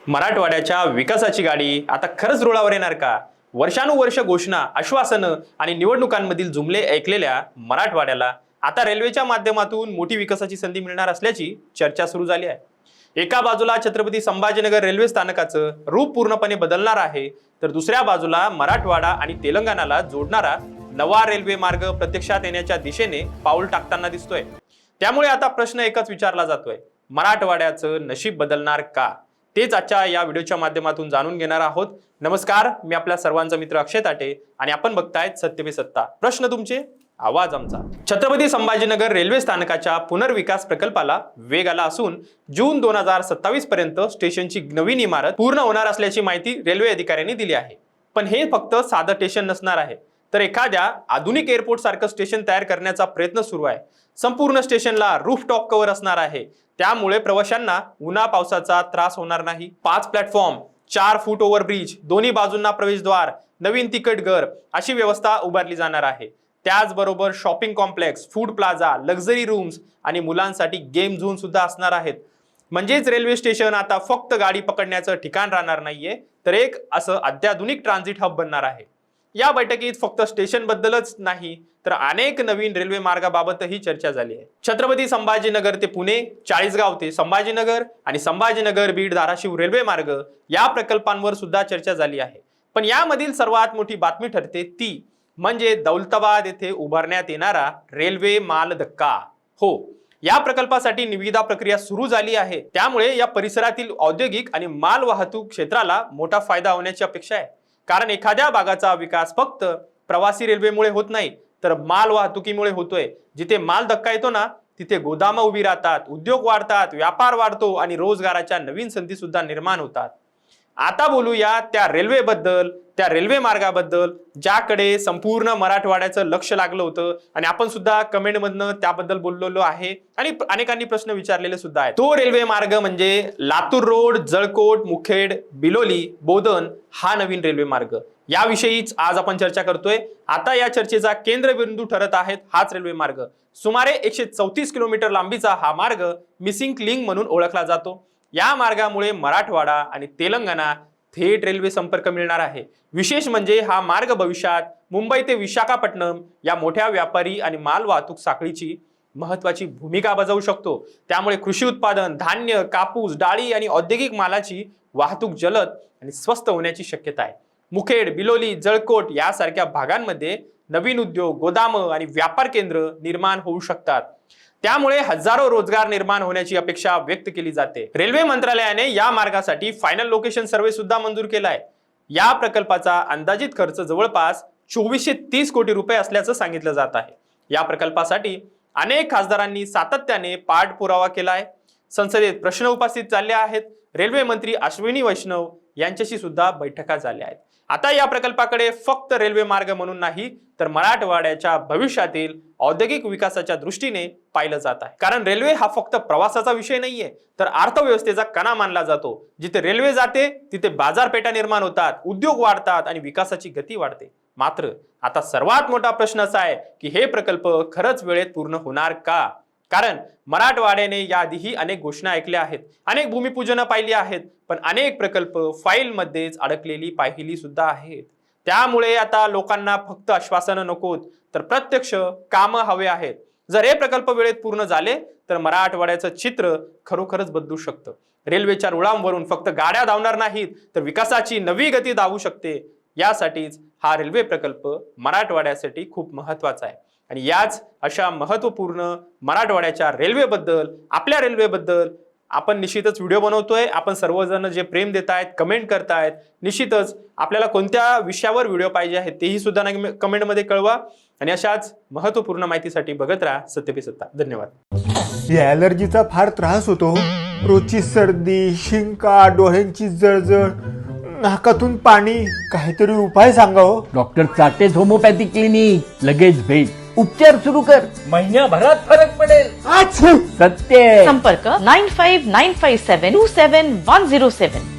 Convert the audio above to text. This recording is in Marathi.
मराठवाड्याच्या विकासाची गाडी आता खरंच रुळावर येणार का? वर्षानुवर्ष घोषणा, आश्वासनं आणि निवडणुकांमधील जुमले ऐकलेल्या मराठवाड्याला आता रेल्वेच्या माध्यमातून मोठी विकासाची संधी मिळणार असल्याची चर्चा सुरू झाली आहे. एका बाजूला छत्रपती संभाजीनगर रेल्वे स्थानकाचं रूप पूर्णपणे बदलणार आहे, तर दुसऱ्या बाजूला मराठवाडा आणि तेलंगणाला जोडणारा नवा रेल्वे मार्ग प्रत्यक्षात येण्याच्या दिशेने पाऊल टाकताना दिसतोय. त्यामुळे आता प्रश्न एकच विचारला जातोय, मराठवाड्याचं नशीब बदलणार का? तेच आजच्या या व्हिडिओच्या माध्यमातून जाणून घेणार आहोत. नमस्कार, मी आपल्या सर्वांचा मित्र अक्षय ताटे आणि आपण बघतायत सत्य पे सत्ता. प्रश्न तुमचे, आवाज आमचा. छत्रपती संभाजीनगर रेल्वे स्थानकाच्या पुनर्विकास प्रकल्पाला वेग आला असून जून 2027 पर्यंत स्टेशनची नवीन इमारत पूर्ण होणार असल्याची माहिती रेल्वे अधिकाऱ्यांनी दिली आहे. पण हे फक्त साधं स्टेशन नसणार आहे, तर एखाद्या आधुनिक एअरपोर्ट सारखं स्टेशन तयार करण्याचा प्रयत्न सुरू आहे. संपूर्ण स्टेशनला रूफटॉप कव्हर असणार आहे, त्यामुळे प्रवाशांना उन्हा पावसाचा त्रास होणार नाही. 5 प्लॅटफॉर्म, 4 फूट ओव्हरब्रिज, दोन्ही बाजूंना प्रवेशद्वार, नवीन तिकीट घर अशी व्यवस्था उभारली जाणार आहे. त्याचबरोबर shopping complex, food plaza, luxury rooms आणि मुलांसाठी गेम झोन सुद्धा असणार आहेत. म्हणजेच रेल्वे स्टेशन आता फक्त गाडी पकडण्याचं ठिकाण राहणार नाहीये, तर एक असं अत्याधुनिक ट्रान्झिट हब बनणार आहे. या बैठकीत फक्त स्टेशन बद्दलच नाही, तर अनेक नवीन रेल्वे मार्गाबाबतही चर्चा झाली आहे. छत्रपती संभाजीनगर ते पुणे, चाळीसगाव ते संभाजीनगर आणि संभाजीनगर बीड धाराशिव रेल्वे मार्ग या प्रकल्पांवर सुद्धा चर्चा झाली आहे. पण यामधील सर्वात मोठी बातमी ठरते ती म्हणजे दौलताबाद येथे उभारण्यात येणारा रेल्वे माल धक्का. हो, या प्रकल्पासाठी निविदा प्रक्रिया सुरू झाली आहे. त्यामुळे या परिसरातील औद्योगिक आणि माल वाहतूक क्षेत्राला मोठा फायदा होण्याची अपेक्षा आहे. कारण एखाद्या भागाचा विकास फक्त प्रवासी रेल्वेमुळे होत नाही, तर माल वाहतुकीमुळे होतोय. जिथे माल धक्का येतो ना, तिथे गोदामं उभी राहतात, उद्योग वाढतात, व्यापार वाढतो आणि रोजगाराच्या नवीन संधी सुद्धा निर्माण होतात. आता बोलूया त्या रेल्वेबद्दल, त्या रेल्वे मार्गाबद्दल ज्याकडे संपूर्ण मराठवाड्याचं लक्ष लागलं होतं आणि आपण सुद्धा कमेंटमधनं त्याबद्दल बोललेलो आहे आणि अनेकांनी प्रश्न विचारलेले सुद्धा आहेत. तो रेल्वे मार्ग म्हणजे लातूर रोड, जळकोट, मुखेड, बिलोली, बोधन हा नवीन रेल्वे मार्ग. याविषयीच आज आपण चर्चा करतोय. आता या चर्चेचा केंद्रबिंदू ठरत आहेत हाच रेल्वे मार्ग. सुमारे 134 किलोमीटर लांबीचा हा मार्ग मिसिंग लिंक म्हणून ओळखला जातो. या मार्गामुळे मराठवाडा आणि तेलंगणा थेट रेल्वे संपर्क मिळणार आहे. विशेष म्हणजे हा मार्ग भविष्यात मुंबई ते विशाखापट्टणम या मोठ्या व्यापारी आणि माल वाहतूक साखळीची महत्वाची भूमिका बजावू शकतो. त्यामुळे कृषी उत्पादन, धान्य, कापूस, डाळी आणि औद्योगिक मालाची वाहतूक जलद आणि स्वस्त होण्याची शक्यता आहे. मुखेड, बिलोली, जळकोट यासारख्या भागांमध्ये नवीन उद्योग, गोदामं आणि व्यापार केंद्र निर्माण होऊ शकतात. त्यामुळे हजारो रोजगार निर्माण होण्याची अपेक्षा व्यक्त केली जाते. रेल्वे मंत्रालयाने या मार्गासाठी फायनल लोकेशन सर्वे सुद्धा मंजूर केलाय. या प्रकल्पाचा अंदाजित खर्च जवळपास 2430 कोटी रुपये असल्याचं सांगितलं जात आहे. या प्रकल्पासाठी अनेक खासदारांनी सातत्याने पाठपुरावा केलाय. संसदेत प्रश्न उपस्थित झाले आहेत. रेल्वे मंत्री अश्विनी वैष्णव यांच्याशी सुद्धा बैठका झाल्या आहेत. आता या प्रकल्पाकडे फक्त रेल्वे मार्ग म्हणून नाही, तर मराठवाड्याच्या भविष्यातील औद्योगिक विकासाच्या दृष्टीने पाहिलं जात आहे. कारण रेल्वे हा फक्त प्रवासाचा विषय नाहीये, तर अर्थव्यवस्थेचा कणा मानला जातो. जिथे रेल्वे जाते तिथे बाजारपेठा निर्माण होतात, उद्योग वाढतात आणि विकासाची गती वाढते. मात्र आता सर्वात मोठा प्रश्न असा आहे की हे प्रकल्प खरंच वेळेत पूर्ण होणार का? कारण मराठवाड्याने याआधीही अनेक घोषणा ऐकल्या आहेत, अनेक भूमिपूजन पाहिली आहेत, पण अनेक प्रकल्प फाईलमध्येच अडकलेली पाहिली सुद्धा आहेत. त्यामुळे आता लोकांना फक्त आश्वासनं नकोत, तर प्रत्यक्ष कामं हवे आहेत. जर हे प्रकल्प वेळेत पूर्ण झाले तर मराठवाड्याचं चित्र खरोखरच बदलू शकतं. रेल्वेच्या रुळांवरून फक्त गाड्या धावणार नाहीत, तर विकासाची नवी गती धावू शकते. यासाठीच हा रेल्वे प्रकल्प मराठवाड्यासाठी खूप महत्वाचा आहे. आणि याच अशा महत्वपूर्ण मराठवाड्याच्या रेल्वेबद्दल, आपल्या रेल्वेबद्दल आपण निश्चितच व्हिडिओ बनवतोय. आपण सर्वजण जे प्रेम देत आहेत, कमेंट करतायत, निश्चितच आपल्याला कोणत्या विषयावर व्हिडिओ पाहिजे आहे तेही सुद्धा कमेंटमध्ये कळवा. आणि अशाच महत्वपूर्ण माहितीसाठी बघत राहा सत्य पे सत्ता. धन्यवाद. या ॲलर्जीचा फार त्रास होतो. रोजची सर्दी, शिंका, डोळ्यांची जळजळ, नाकातून पाणी. काहीतरी उपाय सांगा हो. डॉक्टर चाटेज होमिओपॅथिक क्लिनिक. लगेच भेट, उपचार सुरू कर, महिन्याभरात फरक पडेल. अच्छा, सत्य. संपर्क 9595727107.